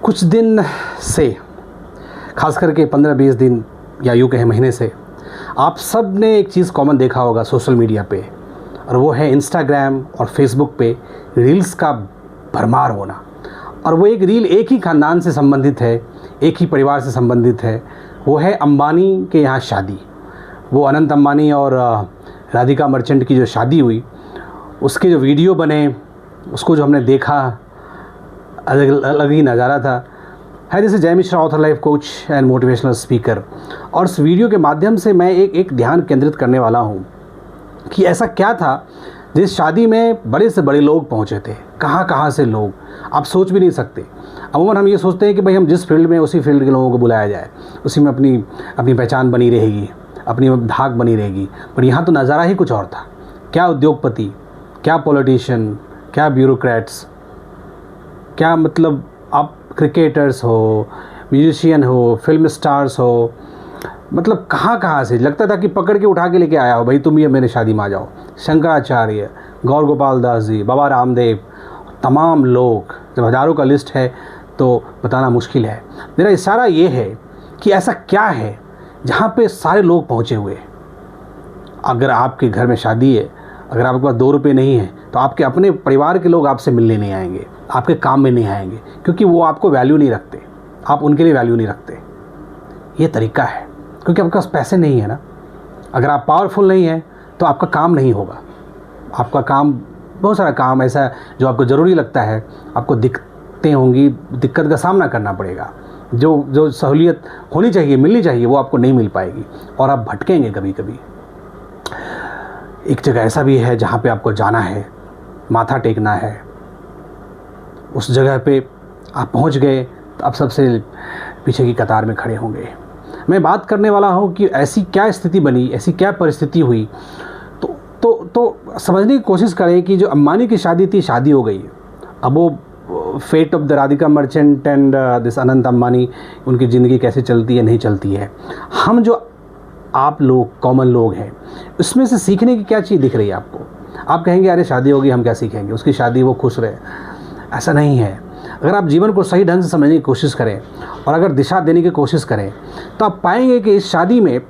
कुछ दिन से, खास करके 15-20 दिन या यूँ कहें महीने से, आप सब ने एक चीज़ कॉमन देखा होगा सोशल मीडिया पे, और वो है इंस्टाग्राम और फेसबुक पे रील्स का भरमार होना। और वो एक रील एक ही ख़ानदान से संबंधित है, एक ही परिवार से संबंधित है। वो है अंबानी के यहाँ शादी। वो अनंत अंबानी और राधिका मर्चेंट की जो शादी हुई, उसके जो वीडियो बने, उसको जो हमने देखा, अलग ही नज़ारा था। है जैसे जय Mishra, author, life coach and motivational speaker. और इस वीडियो के माध्यम से मैं एक ध्यान केंद्रित करने वाला हूँ कि ऐसा क्या था जिस शादी में बड़े से बड़े लोग पहुँचे थे। कहाँ से लोग, आप सोच भी नहीं सकते। अमूमन हम ये सोचते हैं कि भाई हम जिस फील्ड में, उसी फील्ड के लोगों को बुलाया जाए, उसी में अपनी पहचान बनी रहेगी, अपनी धाक बनी रहेगी। पर यहाँ तो नज़ारा ही कुछ और था। क्या उद्योगपति, क्या पॉलिटिशियन, क्या ब्यूरोक्रेट्स, क्या मतलब आप क्रिकेटर्स हो, म्यूजिशियन हो, फिल्म स्टार्स हो, मतलब कहाँ से लगता था कि पकड़ के उठा के लेके आया हो, भाई तुम ये मेरे शादी में आ जाओ। शंकराचार्य, गौर गोपाल दास जी, बाबा रामदेव, तमाम लोग। जब हज़ारों का लिस्ट है तो बताना मुश्किल है। मेरा इशारा ये है कि ऐसा क्या है जहाँ पे सारे लोग पहुँचे हुए। अगर आपके घर में शादी है, अगर आपके पास 2 रुपये नहीं है, तो आपके अपने परिवार के लोग आपसे मिलने नहीं आएंगे, आपके काम में नहीं आएंगे, क्योंकि वो आपको वैल्यू नहीं रखते, आप उनके लिए वैल्यू नहीं रखते। ये तरीका है, क्योंकि आपके पास पैसे नहीं है ना। अगर आप पावरफुल नहीं हैं तो आपका काम नहीं होगा। आपका काम, बहुत सारा काम ऐसा जो आपको ज़रूरी लगता है, आपको दिक्कतें होंगी, दिक्कत का सामना करना पड़ेगा। जो सहूलियत होनी चाहिए, मिलनी चाहिए, वो आपको नहीं मिल पाएगी और आप भटकेंगे कभी कभी। एक जगह ऐसा भी है जहाँ पे आपको जाना है, माथा टेकना है। उस जगह पे आप पहुँच गए तो आप सबसे पीछे की कतार में खड़े होंगे। मैं बात करने वाला हूँ कि ऐसी क्या स्थिति बनी, ऐसी क्या परिस्थिति हुई। तो समझने की कोशिश करें कि जो अंबानी की शादी थी, शादी हो गई। अब वो fate of the Radhika Merchant and this Anant Ambani, उनकी ज़िंदगी कैसे चलती है, नहीं चलती है। हम जो आप लोग कॉमन लोग हैं, उसमें से सीखने की क्या चीज़ दिख रही है आपको? आप कहेंगे अरे शादी होगी, हम क्या सीखेंगे, उसकी शादी, वो खुश रहे। ऐसा नहीं है। अगर आप जीवन को सही ढंग से समझने की कोशिश करें और अगर दिशा देने की कोशिश करें, तो आप पाएंगे कि इस शादी में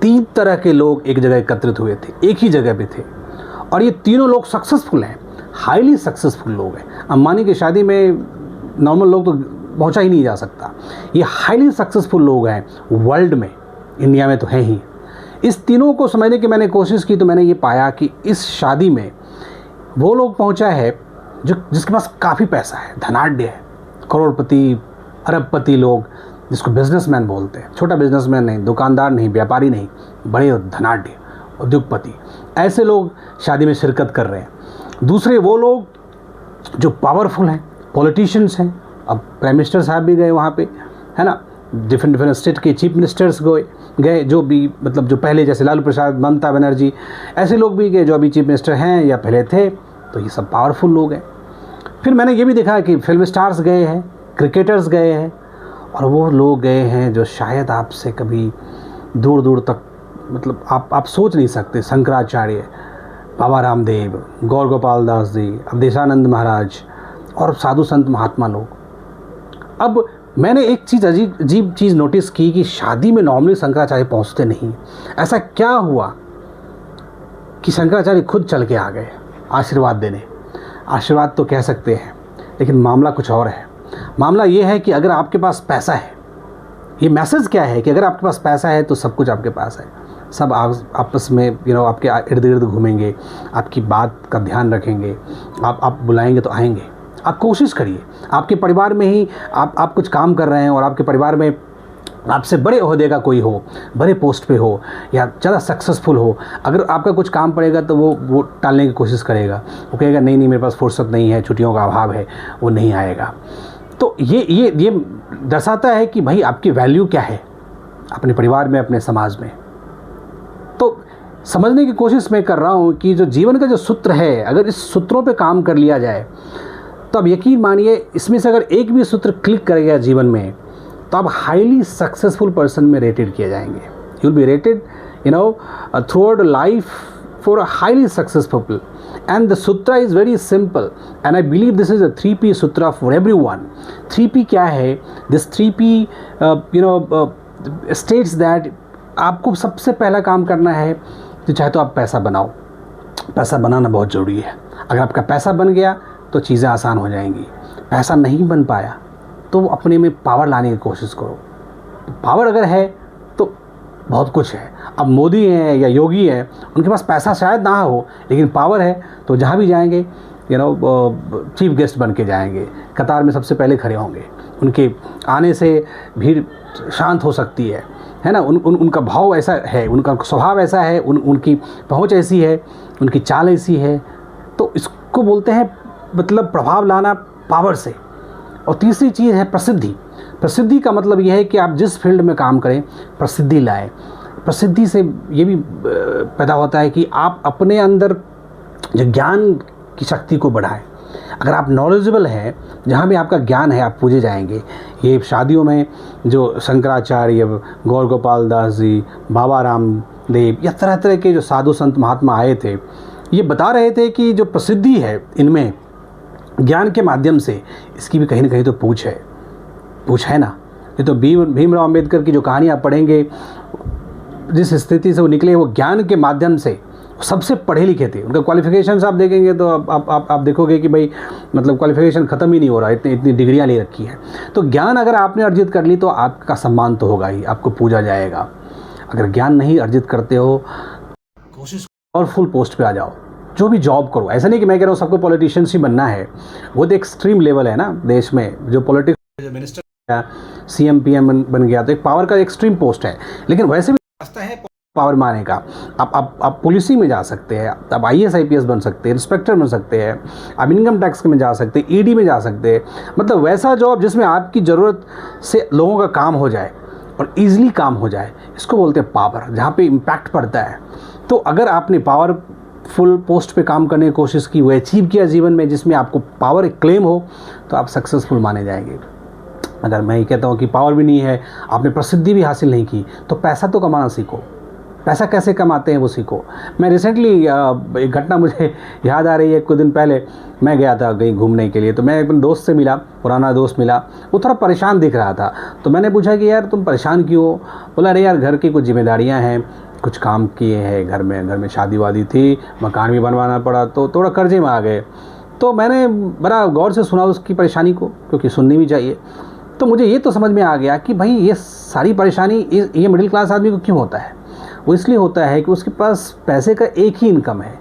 3 तरह के लोग एक जगह एकत्रित हुए थे, एक ही जगह पे थे। और ये तीनों लोग सक्सेसफुल हैं, हाईली सक्सेसफुल लोग हैं। अंबानी की शादी में नॉर्मल लोग तो पहुंचा ही नहीं जा सकता। ये हाईली सक्सेसफुल लोग हैं वर्ल्ड में, इंडिया में तो हैं ही। इस तीनों को समझने की मैंने कोशिश की तो मैंने ये पाया कि इस शादी में वो लोग पहुंचा है जिसके पास काफ़ी पैसा है, धनाढ्य है, करोड़पति, अरबपति लोग, जिसको बिजनेसमैन बोलते हैं। छोटा बिजनेसमैन नहीं, दुकानदार नहीं, व्यापारी नहीं, बड़े धनाढ्य उद्योगपति, ऐसे लोग शादी में शिरकत कर रहे हैं। दूसरे वो लोग जो पावरफुल हैं, पॉलिटिशियंस हैं। अब प्राइम मिनिस्टर साहब भी गए वहाँ पे, है ना। डिफरेंट स्टेट के चीफ मिनिस्टर्स गए, जो भी मतलब जो पहले, जैसे लालू प्रसाद, ममता बनर्जी, ऐसे लोग भी गए जो अभी चीफ मिनिस्टर हैं या पहले थे। तो ये सब पावरफुल लोग हैं। फिर मैंने ये भी देखा कि फिल्म स्टार्स गए हैं, क्रिकेटर्स गए हैं, और वो लोग गए हैं जो शायद आपसे कभी दूर दूर तक, मतलब आप सोच नहीं सकते। शंकराचार्य, बाबा रामदेव, गौर गोपाल दास जी, अवधेशानंद महाराज और साधु संत महात्मा लोग। अब मैंने एक चीज़ अजीब चीज़ नोटिस की कि शादी में नॉर्मली शंकराचार्य पहुंचते नहीं। ऐसा क्या हुआ कि शंकराचार्य खुद चल के आ गए आशीर्वाद देने? आशीर्वाद तो कह सकते हैं, लेकिन मामला कुछ और है। मामला ये है कि अगर आपके पास पैसा है, ये मैसेज क्या है कि अगर आपके पास पैसा है तो सब कुछ आपके पास है। सब आपस में आपके इर्द गिर्द घूमेंगे, आपकी बात का ध्यान रखेंगे, आप बुलाएंगे तो आएंगे। आप कोशिश करिए, आपके परिवार में ही आप कुछ काम कर रहे हैं और आपके परिवार में आपसे बड़े ओहदे का कोई हो, बड़े पोस्ट पे हो या ज़्यादा सक्सेसफुल हो, अगर आपका कुछ काम पड़ेगा तो वो टालने की कोशिश करेगा। वो कहेगा नहीं मेरे पास फुर्सत नहीं है, छुट्टियों का अभाव है, वो नहीं आएगा। तो ये दर्शाता है कि भाई आपकी वैल्यू क्या है अपने परिवार में, अपने समाज में। तो समझने की कोशिश मैं कर रहा हूँ कि जो जीवन का जो सूत्र है, अगर इस सूत्रों पे काम कर लिया जाए तो आप यकीन मानिए, इसमें से अगर एक भी सूत्र क्लिक करेगा जीवन में तो आप हाईली सक्सेसफुल पर्सन में रेटेड किए जाएंगे। You will be rated through out life for a highly successful people. And the sutra is very simple, and I believe this is a 3P sutra for everyone. 3P क्या है? This 3P states that आपको सबसे पहला काम करना है तो चाहे तो आप पैसा बनाओ। पैसा बनाना बहुत ज़रूरी है। अगर आपका पैसा बन गया तो चीज़ें आसान हो जाएंगी। पैसा नहीं बन पाया तो अपने में पावर लाने की कोशिश करो। पावर अगर है तो बहुत कुछ है। अब मोदी हैं या योगी हैं, उनके पास पैसा शायद ना हो, लेकिन पावर है तो जहाँ भी जाएंगे चीफ गेस्ट बन के जाएंगे, कतार में सबसे पहले खड़े होंगे। उनके आने से भीड़ शांत हो सकती है ना। उनका भाव ऐसा है, उनका स्वभाव ऐसा है, उनकी पहुंच ऐसी है, उनकी चाल ऐसी है। तो इसको बोलते हैं मतलब प्रभाव लाना पावर से। और तीसरी चीज़ है प्रसिद्धि। प्रसिद्धि का मतलब यह है कि आप जिस फील्ड में काम करें प्रसिद्धि लाएं। प्रसिद्धि से ये भी पैदा होता है कि आप अपने अंदर जो ज्ञान की शक्ति को बढ़ाएं। अगर आप नॉलेजेबल हैं, जहाँ भी आपका ज्ञान है आप पूजे जाएंगे। ये शादियों में जो शंकराचार्य, गौर गोपाल दास जी, बाबा रामदेव या तरह तरह के जो साधु संत महात्मा आए थे, ये बता रहे थे कि जो प्रसिद्धि है इनमें ज्ञान के माध्यम से, इसकी भी कहीं ना कहीं तो पूछ है ना। ये तो भीमराव अंबेडकर की जो कहानियाँ पढ़ेंगे, जिस स्थिति से वो निकले वो ज्ञान के माध्यम से, सबसे पढ़े लिखे थे। उनका क्वालिफिकेशंस आप देखेंगे तो आप देखोगे कि भाई मतलब क्वालिफिकेशन ख़त्म ही नहीं हो रहा, इतनी डिग्रियाँ ले रखी हैं। तो ज्ञान अगर आपने अर्जित कर ली तो आपका सम्मान तो होगा ही, आपको पूजा जाएगा। अगर ज्ञान नहीं अर्जित करते हो, कोशिश पावरफुल पोस्ट पे आ जाओ, जो भी जॉब करो। ऐसा नहीं कि मैं कह रहा हूँ सबको पॉलिटिशियंस ही बनना है, वो तो एक्सट्रीम लेवल है ना देश में। जो पॉलिटिक्स, जो मिनिस्टर CM PM बन गया तो एक पावर का एक्सट्रीम पोस्ट है, लेकिन वैसे भी रास्ता है पावर मारने का। आप पुलिसिंग में जा सकते हैं, आप IAS IPS बन सकते हैं, इंस्पेक्टर बन सकते हैं, आप इनकम टैक्स में जा सकते हैं, ED में जा सकते हैं। मतलब वैसा जॉब जिसमें आपकी ज़रूरत से लोगों का काम हो जाए और ईजिली काम हो जाए, इसको बोलते हैं पावर, जहाँ पे इम्पैक्ट पड़ता है। तो अगर आपने पावरफुल पोस्ट पे काम करने की कोशिश की, वो अचीव किया जीवन में, जिसमें आपको पावर क्लेम हो, तो आप सक्सेसफुल माने जाएंगे। अगर मैं ये कहता हूँ कि पावर भी नहीं है, आपने प्रसिद्धि भी हासिल नहीं की, तो पैसा तो कमाना सीखो। पैसा कैसे कमाते हैं वो सीखो। मैं रिसेंटली एक घटना मुझे याद आ रही है। कुछ दिन पहले मैं गया था कहीं घूमने के लिए, तो मैं अपने दोस्त से मिला, पुराना दोस्त मिला। वो थोड़ा परेशान दिख रहा था, तो मैंने पूछा कि यार तुम परेशान क्यों हो? बोला अरे यार घर की कुछ जिम्मेदारियाँ हैं, कुछ काम किए हैं, घर में शादी वादी थी, मकान भी बनवाना पड़ा, तो थोड़ा कर्जे में आ गए। तो मैंने बड़ा गौर से सुना उसकी परेशानी को, क्योंकि सुननी भी चाहिए। तो मुझे ये तो समझ में आ गया कि भाई ये सारी परेशानी ये मिडिल क्लास आदमी को क्यों होता है। वो इसलिए होता है कि उसके पास पैसे का एक ही इनकम है।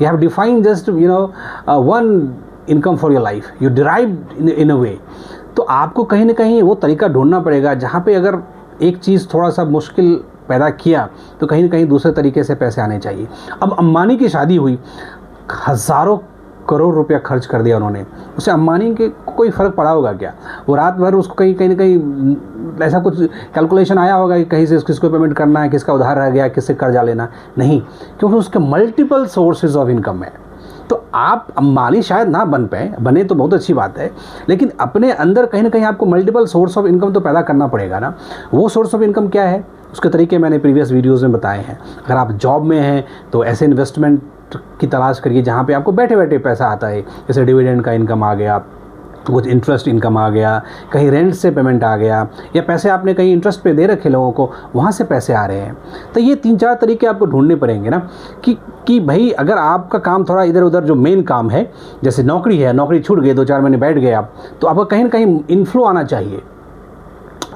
You have defined just one income for your life, you derived in a way. तो आपको कहीं ना कहीं वो तरीका ढूंढना पड़ेगा जहाँ पे अगर एक चीज़ थोड़ा सा मुश्किल पैदा किया तो कहीं ना कहीं दूसरे तरीके से पैसे आने चाहिए। अब अंबानी की शादी हुई, हज़ारों करोड़ रुपया खर्च कर दिया उन्होंने। उसे अंबानी के कोई फ़र्क पड़ा होगा क्या? वो रात भर उसको कहीं ना कहीं ऐसा कुछ कैलकुलेशन आया होगा कि कहीं से किसको पेमेंट करना है, किसका उधार रह गया, किससे कर्जा लेना, नहीं, क्योंकि उसके मल्टीपल सोर्सेज ऑफ इनकम है। तो आप अंबानी शायद ना बन पाए, बने तो बहुत अच्छी बात है, लेकिन अपने अंदर कहीं ना कहीं आपको मल्टीपल सोर्स ऑफ इनकम तो पैदा करना पड़ेगा ना। वो सोर्स ऑफ इनकम क्या है, उसके तरीके मैंने प्रीवियस वीडियोज़ में बताए हैं। अगर आप जॉब में हैं तो ऐसे इन्वेस्टमेंट की तलाश करिए जहाँ पे आपको बैठे बैठे पैसा आता है। जैसे डिविडेंड का इनकम आ गया, कुछ इंटरेस्ट इनकम आ गया, कहीं रेंट से पेमेंट आ गया, या पैसे आपने कहीं इंटरेस्ट पे दे रखे लोगों को, वहाँ से पैसे आ रहे हैं। तो ये 3-4 तरीके आपको ढूंढने पड़ेंगे ना कि भाई अगर आपका काम थोड़ा इधर उधर, जो मेन काम है, जैसे नौकरी है, नौकरी छूट गई, 2-4 महीने बैठ गए आप, तो आपको कहीं ना कहीं इन्फ्लो आना चाहिए।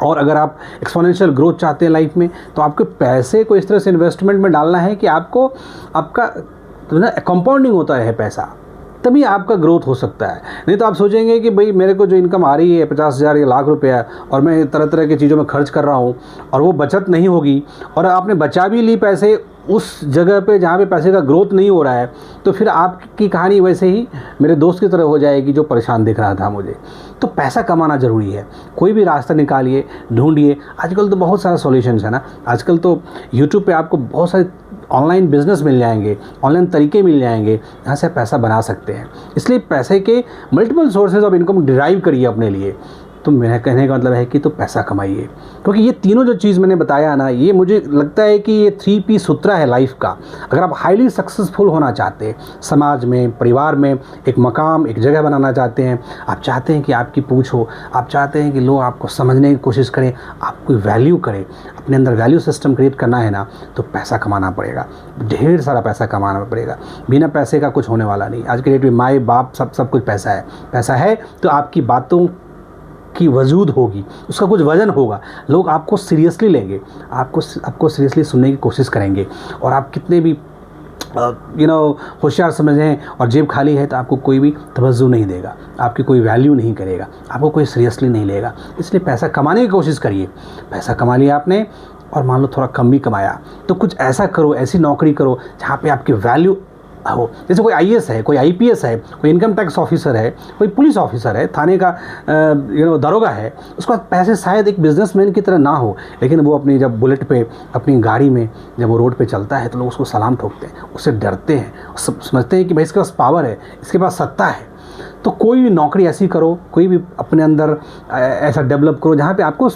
और अगर आप एक्सपोनेंशियल ग्रोथ चाहते हैं लाइफ में, तो आपके पैसे को इस तरह से इन्वेस्टमेंट में डालना है कि आपको आपका तो ना कंपाउंडिंग होता है पैसा, तभी आपका ग्रोथ हो सकता है। नहीं तो आप सोचेंगे कि भाई मेरे को जो इनकम आ रही है 50,000 या लाख रुपया, और मैं तरह तरह की चीज़ों में खर्च कर रहा हूँ और वो बचत नहीं होगी, और आपने बचा भी ली पैसे उस जगह पे जहाँ पे पैसे का ग्रोथ नहीं हो रहा है, तो फिर आपकी कहानी वैसे ही मेरे दोस्त की तरह हो जाएगी जो परेशान दिख रहा था मुझे। तो पैसा कमाना ज़रूरी है, कोई भी रास्ता निकालिए, ढूंढिए। आजकल तो बहुत सारा सॉल्यूशंस है ना। आजकल तो यूट्यूब पे आपको बहुत सारे ऑनलाइन बिजनेस मिल जाएंगे, ऑनलाइन तरीके मिल जाएंगे जहाँ से पैसा बना सकते हैं। इसलिए पैसे के multiple sources of income derive करिए अपने लिए। तो मेरा कहने का मतलब है कि तो पैसा कमाइए, क्योंकि ये तीनों जो चीज़ मैंने बताया ना, ये मुझे लगता है कि ये 3P सूत्र है लाइफ का। अगर आप हाईली सक्सेसफुल होना चाहते हैं, समाज में, परिवार में एक मकाम, एक जगह बनाना चाहते हैं, आप चाहते हैं कि आपकी पूछ हो, आप चाहते हैं कि लोग आपको समझने की कोशिश करें, आपको वैल्यू करें, अपने अंदर वैल्यू सिस्टम क्रिएट करना है ना, तो पैसा कमाना पड़ेगा, ढेर सारा पैसा कमाना पड़ेगा। बिना पैसे का कुछ होने वाला नहीं। आज के डेट में माँ बाप सब कुछ पैसा है। पैसा है तो आपकी बातों की वजूद होगी, उसका कुछ वजन होगा, लोग आपको सीरियसली लेंगे, आपको सीरियसली सुनने की कोशिश करेंगे। और आप कितने भी होशियार समझें और जेब खाली है तो आपको कोई भी तवज्जो नहीं देगा, आपकी कोई वैल्यू नहीं करेगा, आपको कोई सीरियसली नहीं लेगा। इसलिए पैसा कमाने की कोशिश करिए। पैसा कमा लिया आपने और मान लो थोड़ा कम भी कमाया तो कुछ ऐसा करो, ऐसी नौकरी करो जहाँ पे आपकी वैल्यू हो। जैसे कोई IAS है, कोई IPS है, कोई इनकम टैक्स ऑफिसर है, कोई पुलिस ऑफिसर है, थाने का दरोगा है, उसके बाद पैसे शायद एक बिजनेसमैन की तरह ना हो, लेकिन वो अपनी जब बुलेट पे, अपनी गाड़ी में जब वो रोड पे चलता है तो लोग उसको सलाम ठोकते हैं, उससे डरते हैं, समझते हैं कि भाई इसके पास पावर है, इसके पास सत्ता है। तो कोई भी नौकरी ऐसी करो, कोई भी अपने अंदर ऐसा डेवलप करो जहाँ पे आपको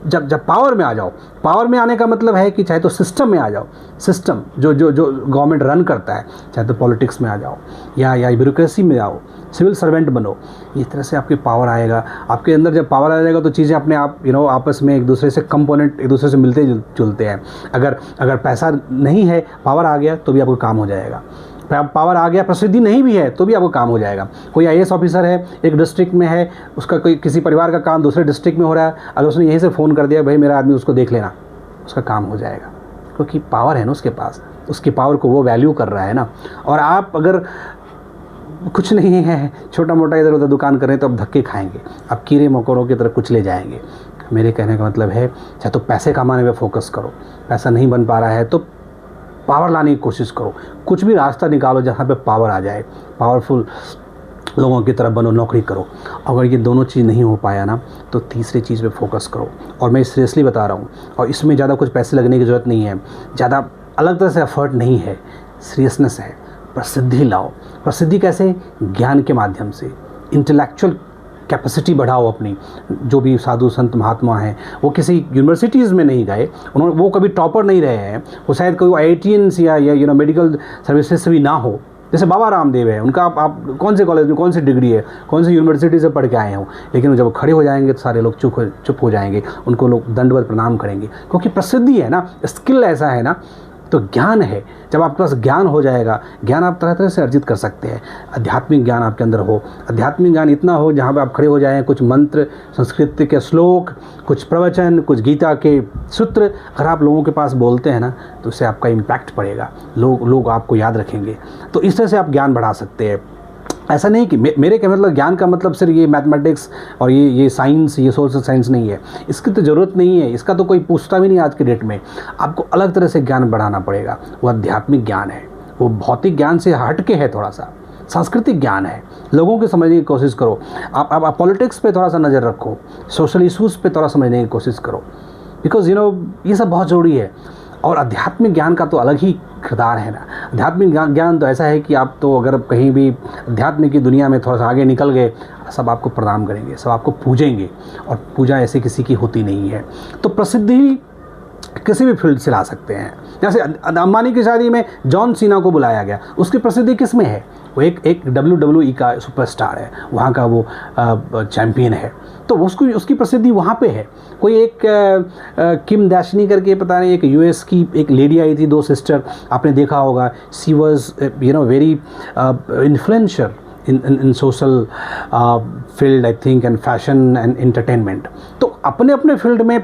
जब पावर में आ जाओ। पावर में आने का मतलब है कि चाहे तो सिस्टम में आ जाओ, सिस्टम जो गवर्नमेंट रन करता है, चाहे तो पॉलिटिक्स में आ जाओ या ब्यूरोक्रेसी में आओ, सिविल सर्वेंट बनो। इस तरह से आपकी पावर आएगा। आपके अंदर जब पावर आ जाएगा तो चीज़ें अपने आप आपस में एक दूसरे से कंपोनेंट एक दूसरे से मिलते जुलते हैं। अगर पैसा नहीं है, पावर आ गया तो भी आपको काम हो जाएगा। पावर आ गया, प्रसिद्धि नहीं भी है तो भी आपको काम हो जाएगा। कोई IAS ऑफिसर है, एक डिस्ट्रिक्ट में है, उसका कोई किसी परिवार का काम दूसरे डिस्ट्रिक्ट में हो रहा है, अगर उसने यहीं से फ़ोन कर दिया भाई मेरा आदमी उसको देख लेना, उसका काम हो जाएगा, क्योंकि पावर है ना उसके पास, उसकी पावर को वो वैल्यू कर रहा है ना। और आप अगर कुछ नहीं है, छोटा मोटा इधर उधर दुकान कर रहे हैं तो आप धक्के खाएंगे, आप कीड़े मकोड़ों की तरह कुचले जाएंगे। मेरे कहने का मतलब है चाहे तो पैसे कमाने में फोकस करो, पैसा नहीं बन पा रहा है तो पावर लाने की कोशिश करो, कुछ भी रास्ता निकालो जहाँ पे पावर आ जाए, पावरफुल लोगों की तरफ बनो, नौकरी करो। अगर ये दोनों चीज़ नहीं हो पाया ना तो तीसरी चीज़ पे फोकस करो। और मैं सीरियसली बता रहा हूँ, और इसमें ज़्यादा कुछ पैसे लगने की ज़रूरत नहीं है, ज़्यादा अलग तरह से एफर्ट नहीं है, सीरियसनेस है। प्रसिद्धि लाओ। प्रसिद्धि कैसे? ज्ञान के माध्यम से, इंटेलेक्चुअल कैपेसिटी बढ़ाओ अपनी। जो भी साधु संत महात्मा हैं वो किसी यूनिवर्सिटीज़ में नहीं गए, वो कभी टॉपर नहीं रहे हैं, वो शायद कोई IITians या मेडिकल सर्विसेज से भी ना हो। जैसे बाबा रामदेव है, उनका आप कौन से कॉलेज में, कौन सी डिग्री है, कौन सी यूनिवर्सिटी से पढ़ के आए हों, लेकिन जब खड़े हो जाएंगे तो सारे लोग चुप हो जाएंगे, उनको लोग दंडवत प्रणाम करेंगे, क्योंकि प्रसिद्धि है ना, स्किल ऐसा है ना। तो ज्ञान है, जब आपके पास ज्ञान हो जाएगा, ज्ञान आप तरह तरह से अर्जित कर सकते हैं। आध्यात्मिक ज्ञान आपके अंदर हो, आध्यात्मिक ज्ञान इतना हो जहाँ पे आप खड़े हो जाएं, कुछ मंत्र, संस्कृत के श्लोक, कुछ प्रवचन, कुछ गीता के सूत्र अगर आप लोगों के पास बोलते हैं ना तो उससे आपका इम्पैक्ट पड़ेगा, लोग आपको याद रखेंगे। तो इस तरह से आप ज्ञान बढ़ा सकते हैं। ऐसा नहीं कि मेरे के मतलब ज्ञान का मतलब सिर्फ ये मैथमेटिक्स और ये साइंस, ये सोशल साइंस नहीं है, इसकी तो ज़रूरत नहीं है, इसका तो कोई पूछता भी नहीं आज के डेट में। आपको अलग तरह से ज्ञान बढ़ाना पड़ेगा, वो आध्यात्मिक ज्ञान है, वो भौतिक ज्ञान से हट के है, थोड़ा सा सांस्कृतिक ज्ञान है। लोगों को समझने की कोशिश करो। आप पॉलिटिक्स पे थोड़ा सा नज़र रखो, सोशल इशूज़ पे थोड़ा समझने की कोशिश करो, बिकॉज ये सब बहुत ज़रूरी है। और आध्यात्मिक ज्ञान का तो अलग ही किरदार है ना। आध्यात्मिक ज्ञान तो ऐसा है कि आप तो अगर कहीं भी अध्यात्म की दुनिया में थोड़ा सा आगे निकल गए, सब आपको प्रणाम करेंगे, सब आपको पूजेंगे, और पूजा ऐसे किसी की होती नहीं है। तो प्रसिद्धि किसी भी फील्ड से ला सकते हैं। जैसे अंबानी की शादी में जॉन सीना को बुलाया गया, उसकी प्रसिद्धि किस में है? वो एक WWE का सुपरस्टार है, वहाँ का वो चैम्पियन है, तो उसकी प्रसिद्धि वहाँ पे है। कोई एक किम डैशनी करके पता नहीं, एक US की एक लेडी आई थी, 2 सिस्टर, आपने देखा होगा। She was very influential in social field I think, and fashion and entertainment। तो अपने अपने फील्ड में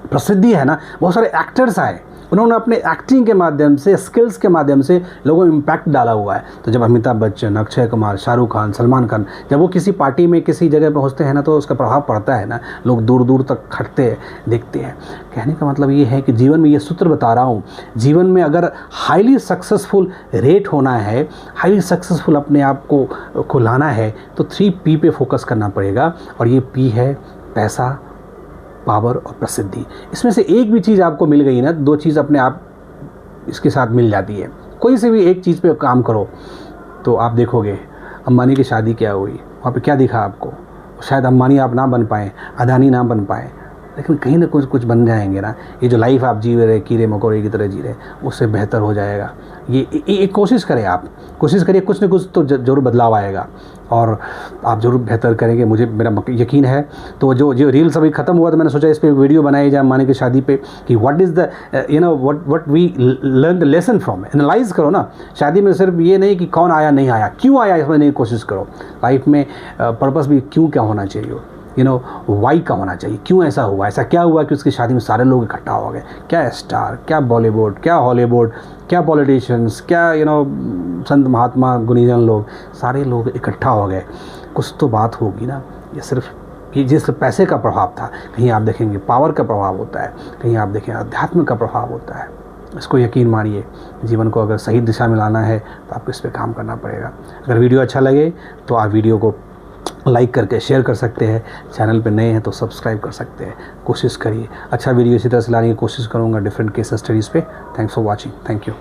प्रसिद्धि है ना। बहुत सारे एक्टर्स आए, उन्होंने अपने एक्टिंग के माध्यम से, स्किल्स के माध्यम से लोगों में इम्पैक्ट डाला हुआ है। तो जब अमिताभ बच्चन, अक्षय कुमार, शाहरुख खान, सलमान खान जब वो किसी पार्टी में किसी जगह पे पहुँचते हैं ना तो उसका प्रभाव पड़ता है ना, लोग दूर दूर तक खड़ते हैं, देखते हैं। कहने का मतलब ये है कि जीवन में ये सूत्र बता रहा हूँ, जीवन में अगर हाईली सक्सेसफुल रेट होना है, हाईली सक्सेसफुल अपने आप को लाना है तो 3P पे फोकस करना पड़ेगा। और ये P है पैसा, पावर और प्रसिद्धि। इसमें से एक भी चीज़ आपको मिल गई ना, 2 चीज़ अपने आप इसके साथ मिल जाती है। कोई से भी एक चीज़ पे काम करो तो आप देखोगे अंबानी की शादी क्या हुई, वहाँ पे क्या दिखा आपको? शायद अंबानी आप ना बन पाएँ, अदानी ना बन पाएँ, लेकिन कहीं ना कुछ बन जाएंगे ना। ये जो लाइफ आप जी रहे कीड़े मकोड़े की तरह जी रहे, उससे बेहतर हो जाएगा। ये कोशिश करें, आप कोशिश करिए, कुछ न कुछ तो ज़रूर बदलाव आएगा और आप ज़रूर बेहतर करेंगे, मुझे मेरा यकीन है। तो जो रील्स अभी ख़त्म हुआ तो मैंने सोचा इस पर वीडियो बनाई जाए अंबानी की शादी पे, कि what is the what we learn the lesson from. Analyse करो ना, शादी में सिर्फ ये नहीं कि कौन आया नहीं आया, क्यों आया समझने की कोशिश करो। लाइफ में पर्पस भी क्यों क्या होना चाहिए, वाई का होना चाहिए, क्यों ऐसा हुआ, ऐसा क्या हुआ कि उसकी शादी में सारे लोग इकट्ठा हो गए। क्या स्टार, क्या बॉलीवुड, क्या हॉलीवुड, क्या पॉलिटिशियंस, क्या संत महात्मा गुणीजन लोग, सारे लोग इकट्ठा हो गए, कुछ तो बात होगी ना। ये जिस पैसे का प्रभाव था, कहीं आप देखेंगे पावर का प्रभाव होता है, कहीं आप देखें अध्यात्म का प्रभाव होता है। इसको यकीन मानिए, जीवन को अगर सही दिशा में लाना है तो आपको इस पर काम करना पड़ेगा। अगर वीडियो अच्छा लगे तो आप वीडियो को लाइक करके शेयर कर सकते हैं, चैनल पे नए हैं तो सब्सक्राइब कर सकते हैं। कोशिश करिए, अच्छा वीडियो इसी तरह से लाने की कोशिश करूँगा डिफरेंट केस स्टडीज़ पे। Thanks for watching, thank you.